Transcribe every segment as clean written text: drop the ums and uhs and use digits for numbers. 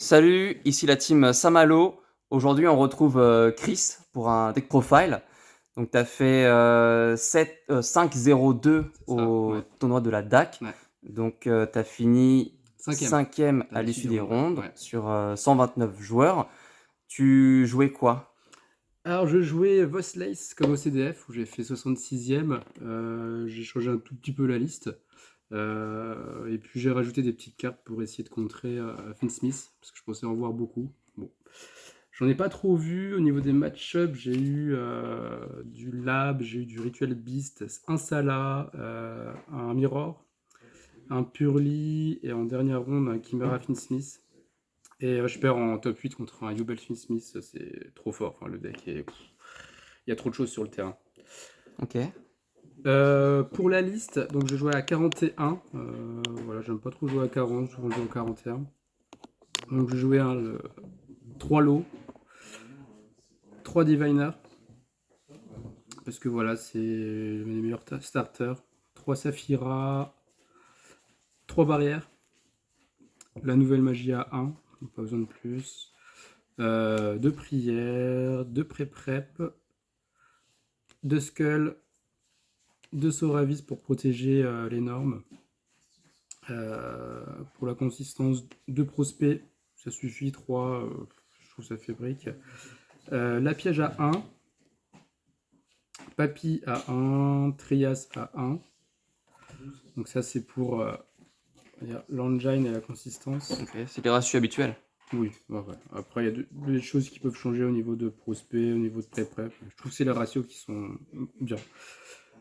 Salut, ici la team Saint-Malo. Aujourd'hui, on retrouve Chris pour un deck profile. Donc, tu as fait 5-0-2 C'est ça, au ouais. tournoi de la DAC. Ouais. Donc, tu as fini Cinquième, cinquième à à l'issue l'issue des des rondes, ouais. rondes Ouais. sur 129 joueurs. Tu jouais quoi? Alors, je jouais Voslace comme au CDF, où j'ai fait 66e. J'ai changé un tout petit peu la liste. Et puis, j'ai rajouté des petites cartes pour essayer de contrer Finn Smith, parce que je pensais en voir beaucoup. Bon. J'en ai pas trop vu. Au niveau des match-ups, j'ai eu du Lab, j'ai eu du Ritual Beast, un Sala, un Mirror, un Purly, et en dernière ronde, un Chimera Finn Smith. Et je perds en top 8 contre un Yubel Smith, c'est trop fort. Enfin, le deck est. Il y a trop de choses sur le terrain. Ok. Pour la liste, donc je jouais à 41. Voilà, j'aime pas trop jouer à 40, souvent je joue à 41. Donc je jouais 3 lots, 3 Diviner, parce que voilà, c'est mes meilleurs starters. 3 Saphira, 3 barrières, la nouvelle magie à 1, pas besoin de plus. 2 prières, 2 pré-prep, 2 skulls, 2 Soravis pour protéger les normes. Pour la consistance, 2 prospects, ça suffit. 3, je trouve ça fait brique. La piège à 1, Papy à 1, Trias à 1. Donc ça c'est pour l'engine et la consistance. Ok, c'est les ratios habituels. Oui, ouais. Après il y a des choses qui peuvent changer au niveau de prospect, au niveau de pré-prep. Je trouve que c'est les ratios qui sont bien.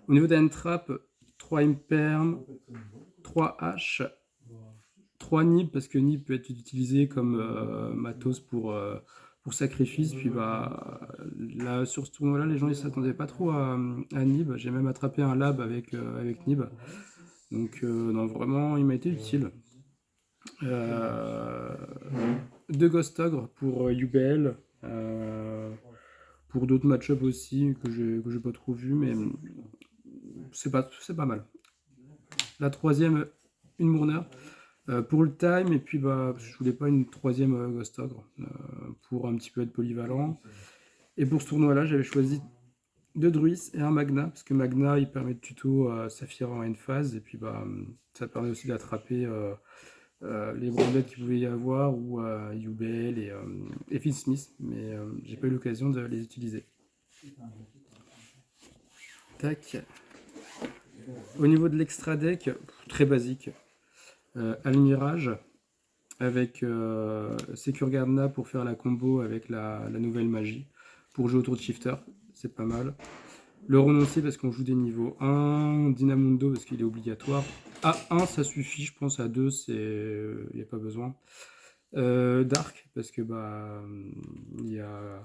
Au niveau d'un trap, 3 imperm, 3 H, 3 Nib, parce que Nib peut être utilisé comme matos pour sacrifice. Puis bah, là, sur ce tournoi-là, les gens ne s'attendaient pas trop à Nib. J'ai même attrapé un lab avec Nib. Donc, non, vraiment, il m'a été utile. 2 Ghost Ogre pour UBL. Pour d'autres match-ups aussi que je n'ai pas trop vu, mais c'est pas mal. La troisième, une Mourner. Pour le time, et puis bah, je voulais pas une troisième Ghost Ogre pour un petit peu être polyvalent. Et pour ce tournoi-là, j'avais choisi 2 Druis et un Magna, parce que Magna il permet de tuto Saphira en phase, et puis bah, ça permet aussi d'attraper les branlettes qu'il pouvait y avoir, ou UBL et Finn Smith, mais j'ai pas eu l'occasion de les utiliser. Tac. Au niveau de l'extra deck, très basique. Almirage, avec Secure Gardener pour faire la combo avec la nouvelle magie, pour jouer autour de Shifter, c'est pas mal. Le renoncer parce qu'on joue des niveaux 1, Dynamundo parce qu'il est obligatoire. À 1 ça suffit, je pense à 2 il n'y a pas besoin. Dark parce que bah il y a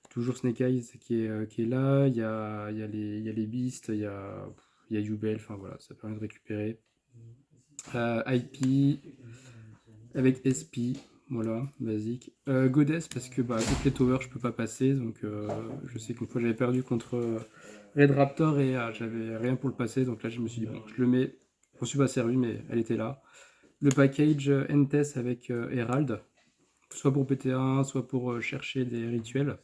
toujours Snake Eyes qui est là, il y a les Beasts, il y a Yubel, enfin voilà, ça permet de récupérer. IP, avec SP, voilà, basique. Goddess, parce que bah, toutes les towers, je peux pas passer, donc je sais qu'une fois j'avais perdu contre Red Raptor et j'avais rien pour le passer, donc là je me suis dit, bon, je le mets, je me suis pas servi, mais elle était là. Le package Entes avec Herald, soit pour PT1, soit pour chercher des rituels.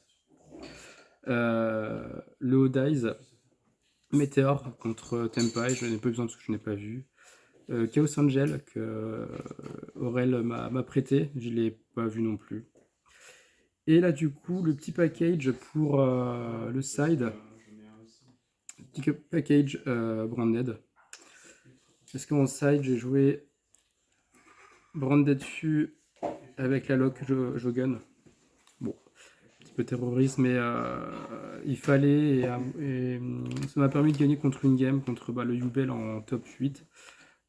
Le Odize, Meteor contre Tempai, je n'ai pas besoin parce que je n'ai pas vu. Chaos Angel que Aurel m'a prêté, je ne l'ai pas vu non plus. Et là du coup le petit package pour le side, petit package Branded. Parce qu'en side j'ai joué Branded Fu avec la lock Jogan. Bon, un petit peu terroriste, mais il fallait, et ça m'a permis de gagner contre une game, contre le Yubel en top 8.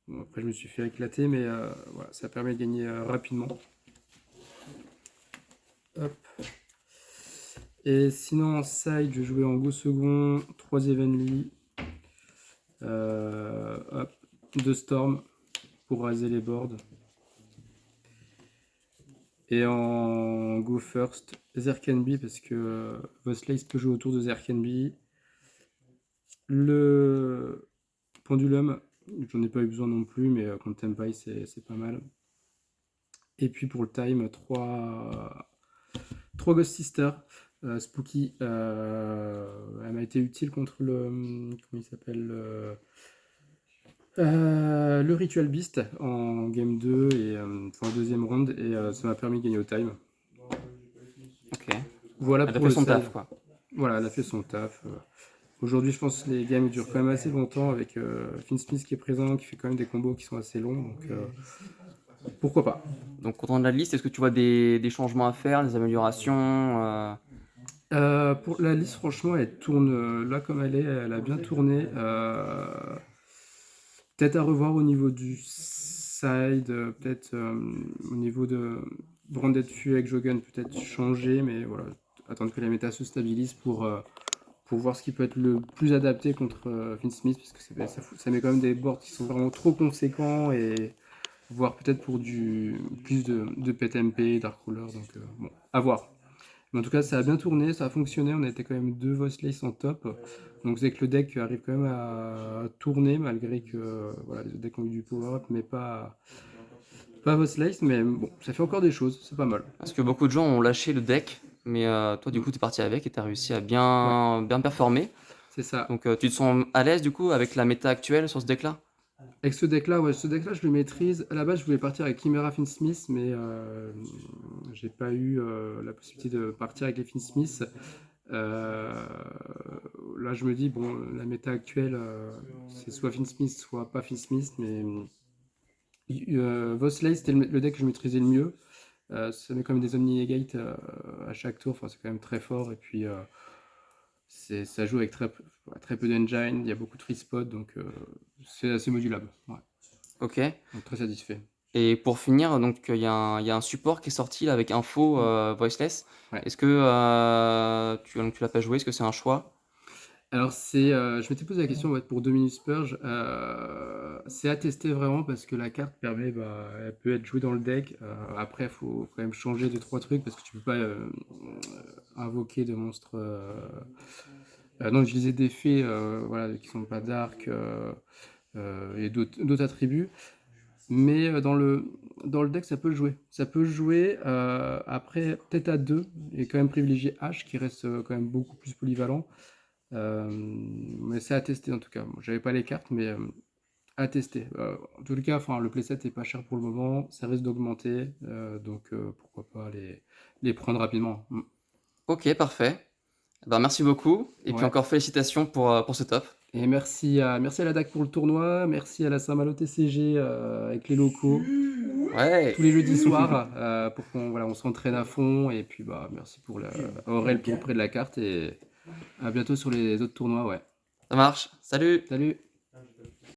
Bon, après je me suis fait éclater, mais voilà, ça permet de gagner rapidement. Hop. Et sinon en side, je jouais en go second, 3 Evenly, hop, 2 Storm pour raser les boards. Et en go first, Zerkenby parce que Voslace peut jouer autour de Zerkenby. Le Pendulum, j'en ai pas eu besoin non plus, mais contre Tempai c'est pas mal. Et puis pour le time, 3 Ghost Sisters. Spooky, elle m'a été utile contre comment il s'appelle le Ritual Beast en game 2 et enfin, en deuxième round, et ça m'a permis de gagner au time. Ok. Voilà Elle a pour fait le son side. taf, quoi. Voilà, elle a fait son taf. Aujourd'hui, je pense que les games durent quand même assez longtemps avec Finn Smith qui est présent, qui fait quand même des combos qui sont assez longs. Donc pourquoi pas. Donc, content de la liste, est-ce que tu vois des changements à faire, des améliorations? Pour la liste, franchement, elle tourne là comme elle est. Elle a bien tourné. Peut-être à revoir au niveau du side, peut-être au niveau de Branded Fue avec Jogan, peut-être changer, mais voilà, attendre que la méta se stabilise pour voir ce qui peut être le plus adapté contre Finn Smith, parce que ça met quand même des boards qui sont vraiment trop conséquents, et voir peut-être pour du plus de PTMP, Dark Ruler, donc bon, à voir. Mais en tout cas, ça a bien tourné, ça a fonctionné, on a été quand même 2 Voiceless en top, donc c'est que le deck arrive quand même à tourner, malgré que voilà, les autres decks ont eu du power-up, mais pas Voiceless, mais bon, ça fait encore des choses, c'est pas mal. Parce que beaucoup de gens ont lâché le deck, mais toi, du Mm. coup, tu es parti avec et tu as réussi à Ouais, bien performer. c'est ça. Donc, tu te sens à l'aise, du coup, avec la méta actuelle sur ce deck-là? Avec ce deck-là, ouais, ce deck-là, je le maîtrise. À la base, je voulais partir avec Chimera Finsmith, mais j'ai pas eu la possibilité de partir avec les Finsmith. Euh, Là, je me dis, bon, la méta actuelle, c'est soit Finsmith, soit pas Finsmith, mais Vosley, c'était le deck que je maîtrisais le mieux. Ça met quand même des Omni-Negate à chaque tour, enfin, c'est quand même très fort, et puis ça joue avec très peu d'engine, il y a beaucoup de free spot, donc c'est assez modulable. Ouais. Ok. Donc très satisfait. Et pour finir, donc il y a un support qui est sorti là, avec info voiceless. Ouais. Est-ce que tu l'as pas joué? Est-ce que c'est un choix? Alors je m'étais posé la question, ouais, pour Dominus Purge, c'est à tester vraiment parce que la carte permet, elle peut être jouée dans le deck. Après, il faut quand même changer 2-3 trucs parce que tu peux pas invoquer de monstres, non, utiliser des fées, voilà, qui sont pas dark, et d'autres attributs. Mais dans le deck, ça peut le jouer. Ça peut le jouer. Après, peut-être à 2 et quand même privilégier H qui reste quand même beaucoup plus polyvalent. Mais c'est à tester en tout cas. Moi, j'avais pas les cartes, mais à tester. En tout cas, enfin, le playset est pas cher pour le moment. Ça risque d'augmenter. Donc pourquoi pas les prendre rapidement. Mm. Ok, parfait. Ben, merci beaucoup. Et puis Ouais. encore félicitations pour ce top. Et merci à la DAC pour le tournoi. Merci à la Saint-Malo TCG avec les locaux. Ouais. Tous les jeudis soirs pour qu'on voilà, on s'entraîne à fond, et puis merci pour Aurel pour près de la carte, et à bientôt sur les autres tournois, ouais. Ça marche. Salut! Salut.